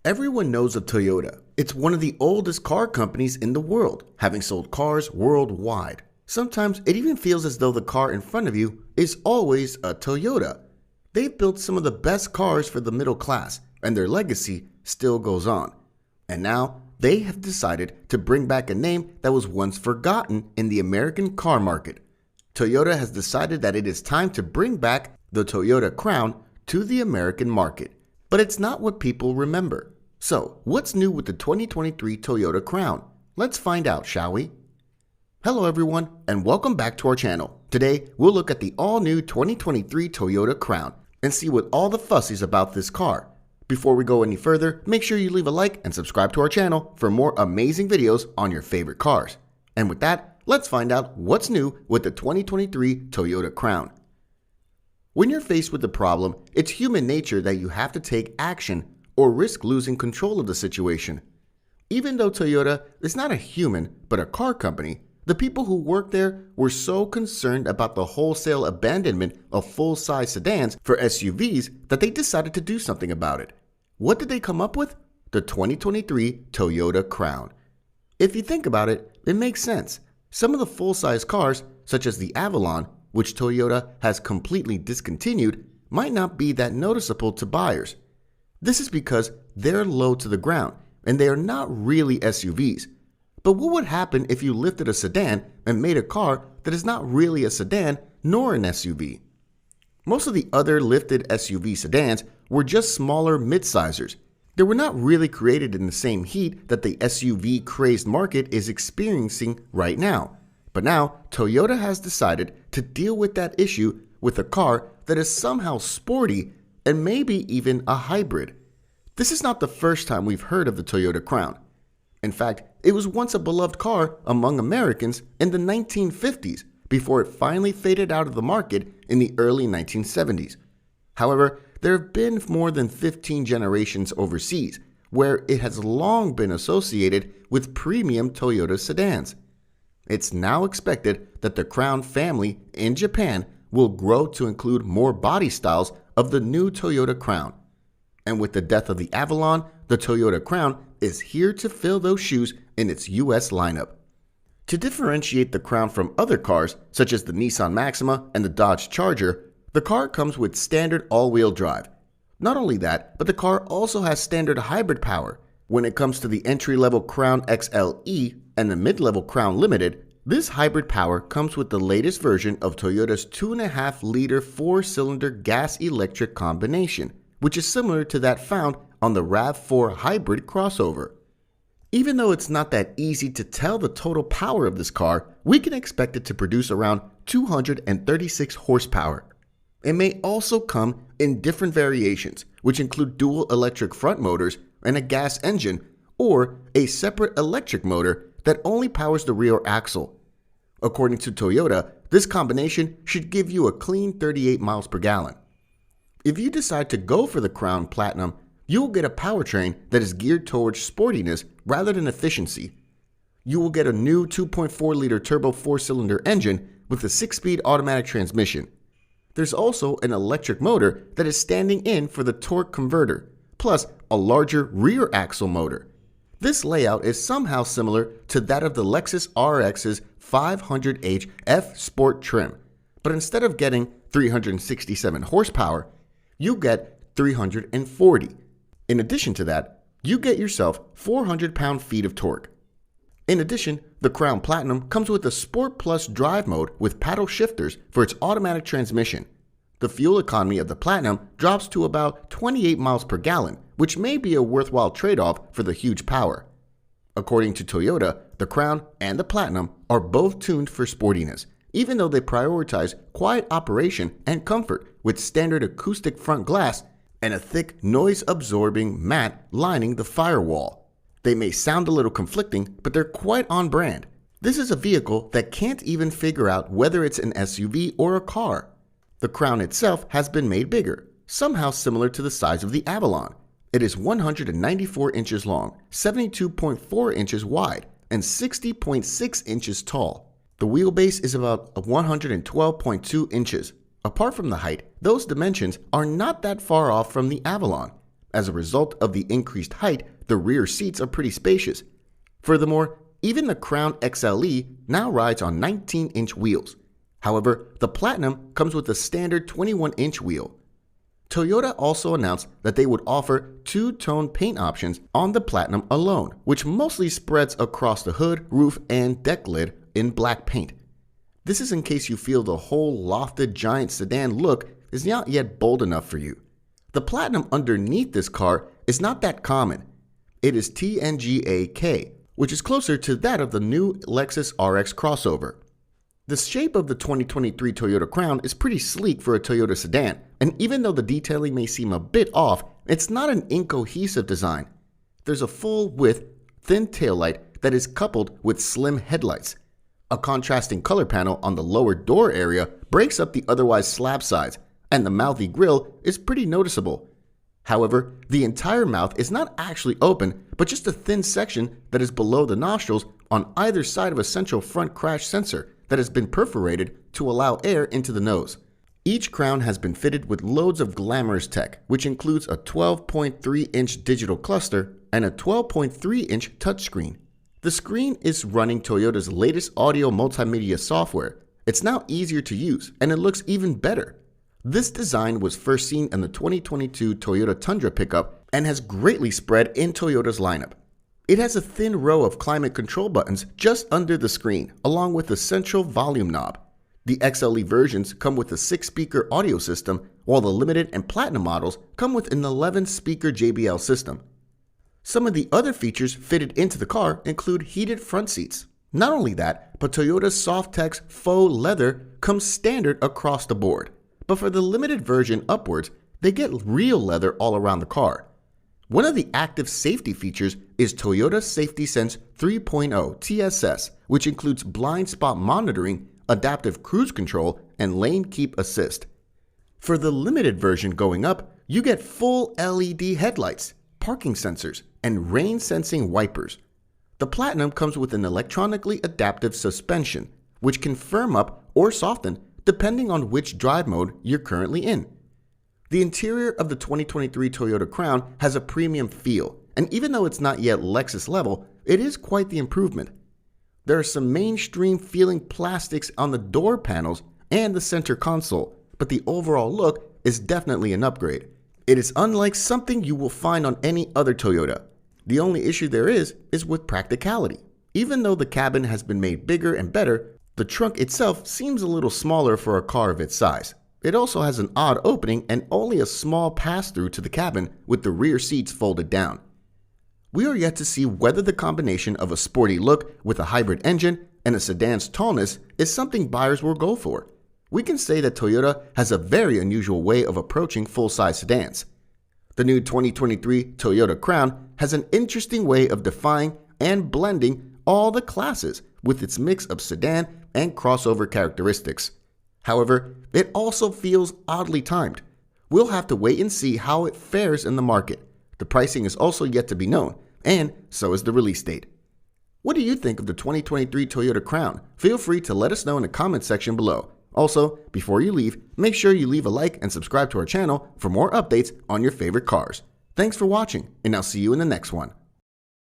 Everyone knows of Toyota. It's one of the oldest car companies in the world, having sold cars worldwide. Sometimes it even feels as though the car in front of you is always a Toyota. They've built some of the best cars for the middle class, and their legacy still goes on. And now they have decided to bring back a name that was once forgotten in the American car market. Toyota has decided that it is time to bring back the Toyota Crown to the American market. But it's not what people remember. So, what's new with the 2023 Toyota Crown? Let's find out, shall we? Hello everyone, and welcome back to our channel. Today, we'll look at the all-new 2023 Toyota Crown and see what all the fuss is about this car. Before we go any further, make sure you leave a like and subscribe to our channel for more amazing videos on your favorite cars. And with that, let's find out what's new with the 2023 Toyota Crown. When you're faced with a problem, it's human nature that you have to take action or risk losing control of the situation. Even though Toyota is not a human but a car company, the people who work there were so concerned about the wholesale abandonment of full-size sedans for SUVs that they decided to do something about it. What did they come up with? The 2023 Toyota Crown. If you think about it, it makes sense. Some of the full-size cars, such as the Avalon, which Toyota has completely discontinued, might not be that noticeable to buyers. This is because they're low to the ground and they are not really SUVs. But what would happen if you lifted a sedan and made a car that is not really a sedan nor an SUV? Most of the other lifted SUV sedans were just smaller mid-sizers. They were not really created in the same heat that the SUV crazed market is experiencing right now. But now, Toyota has decided to deal with that issue with a car that is somehow sporty and maybe even a hybrid. This is not the first time we've heard of the Toyota Crown. In fact, it was once a beloved car among Americans in the 1950s before it finally faded out of the market in the early 1970s. However, there have been more than 15 generations overseas where it has long been associated with premium Toyota sedans. It's now expected that the Crown family in Japan will grow to include more body styles of the new Toyota Crown. And with the death of the Avalon, the Toyota Crown is here to fill those shoes in its US lineup. To differentiate the Crown from other cars, such as the Nissan Maxima and the Dodge Charger, the car comes with standard all-wheel drive. Not only that, but the car also has standard hybrid power. When it comes to the entry-level Crown XLE and the mid-level Crown Limited, this hybrid power comes with the latest version of Toyota's 2.5-liter 4-cylinder gas-electric combination, which is similar to that found on the RAV4 hybrid crossover. Even though it's not that easy to tell the total power of this car, we can expect it to produce around 236 horsepower. It may also come in different variations, which include dual electric front motors and a gas engine, or a separate electric motor that only powers the rear axle. According to Toyota, this combination should give you a clean 38 miles per gallon. If you decide to go for the Crown Platinum, you will get a powertrain that is geared towards sportiness rather than efficiency. You will get a new 2.4-liter turbo 4-cylinder engine with a 6-speed automatic transmission. There's also an electric motor that is standing in for the torque converter, plus a larger rear axle motor. This layout is somehow similar to that of the Lexus RX's 500h F Sport trim, but instead of getting 367 horsepower, you get 340. In addition to that, you get yourself 400 pound-feet of torque. In addition, the Crown Platinum comes with a Sport Plus drive mode with paddle shifters for its automatic transmission. The fuel economy of the Platinum drops to about 28 miles per gallon, which may be a worthwhile trade-off for the huge power. According to Toyota, the Crown and the Platinum are both tuned for sportiness, even though they prioritize quiet operation and comfort with standard acoustic front glass and a thick noise-absorbing mat lining the firewall. They may sound a little conflicting, but they're quite on brand. This is a vehicle that can't even figure out whether it's an SUV or a car. The Crown itself has been made bigger, somehow similar to the size of the Avalon. It is 194 inches long, 72.4 inches wide, and 60.6 inches tall. The wheelbase is about 112.2 inches. Apart from the height, those dimensions are not that far off from the Avalon. As a result of the increased height, the rear seats are pretty spacious. Furthermore, even the Crown XLE now rides on 19-inch wheels. However, the Platinum comes with a standard 21-inch wheel. Toyota also announced that they would offer two-tone paint options on the Platinum alone, which mostly spreads across the hood, roof, and deck lid in black paint. This is in case you feel the whole lofted giant sedan look is not yet bold enough for you. The Platinum underneath this car is not that common. It is TNGA-K, which is closer to that of the new Lexus RX crossover. The shape of the 2023 Toyota Crown is pretty sleek for a Toyota sedan, and even though the detailing may seem a bit off, it's not an incohesive design. There's a full-width, thin taillight that is coupled with slim headlights. A contrasting color panel on the lower door area breaks up the otherwise slab sides, and the mouthy grille is pretty noticeable. However, the entire mouth is not actually open, but just a thin section that is below the nostrils on either side of a central front crash sensor that has been perforated to allow air into the nose. Each Crown has been fitted with loads of glamorous tech, which includes a 12.3-inch digital cluster and a 12.3-inch touchscreen. The screen is running Toyota's latest audio multimedia software. It's now easier to use, and it looks even better. This design was first seen in the 2022 Toyota Tundra pickup and has greatly spread in Toyota's lineup. It has a thin row of climate control buttons just under the screen, along with a central volume knob. The XLE versions come with a 6-speaker audio system, while the Limited and Platinum models come with an 11-speaker JBL system. Some of the other features fitted into the car include heated front seats. Not only that, but Toyota's Softex faux leather comes standard across the board. But for the Limited version upwards, they get real leather all around the car. One of the active safety features is Toyota Safety Sense 3.0 TSS, which includes blind spot monitoring, adaptive cruise control, and lane keep assist. For the Limited version going up, you get full LED headlights, parking sensors, and rain-sensing wipers. The Platinum comes with an electronically adaptive suspension, which can firm up or soften depending on which drive mode you're currently in. The interior of the 2023 Toyota Crown has a premium feel, and even though it's not yet Lexus level, it is quite the improvement. There are some mainstream feeling plastics on the door panels and the center console, but the overall look is definitely an upgrade. It is unlike something you will find on any other Toyota. The only issue there is with practicality. Even though the cabin has been made bigger and better, the trunk itself seems a little smaller for a car of its size. It also has an odd opening and only a small pass-through to the cabin with the rear seats folded down. We are yet to see whether the combination of a sporty look with a hybrid engine and a sedan's tallness is something buyers will go for. We can say that Toyota has a very unusual way of approaching full-size sedans. The new 2023 Toyota Crown has an interesting way of defying and blending all the classes with its mix of sedan and crossover characteristics. However, it also feels oddly timed. We'll have to wait and see how it fares in the market. The pricing is also yet to be known, and so is the release date. What do you think of the 2023 Toyota Crown? Feel free to let us know in the comment section below. Also, before you leave, make sure you leave a like and subscribe to our channel for more updates on your favorite cars. Thanks for watching, and I'll see you in the next one.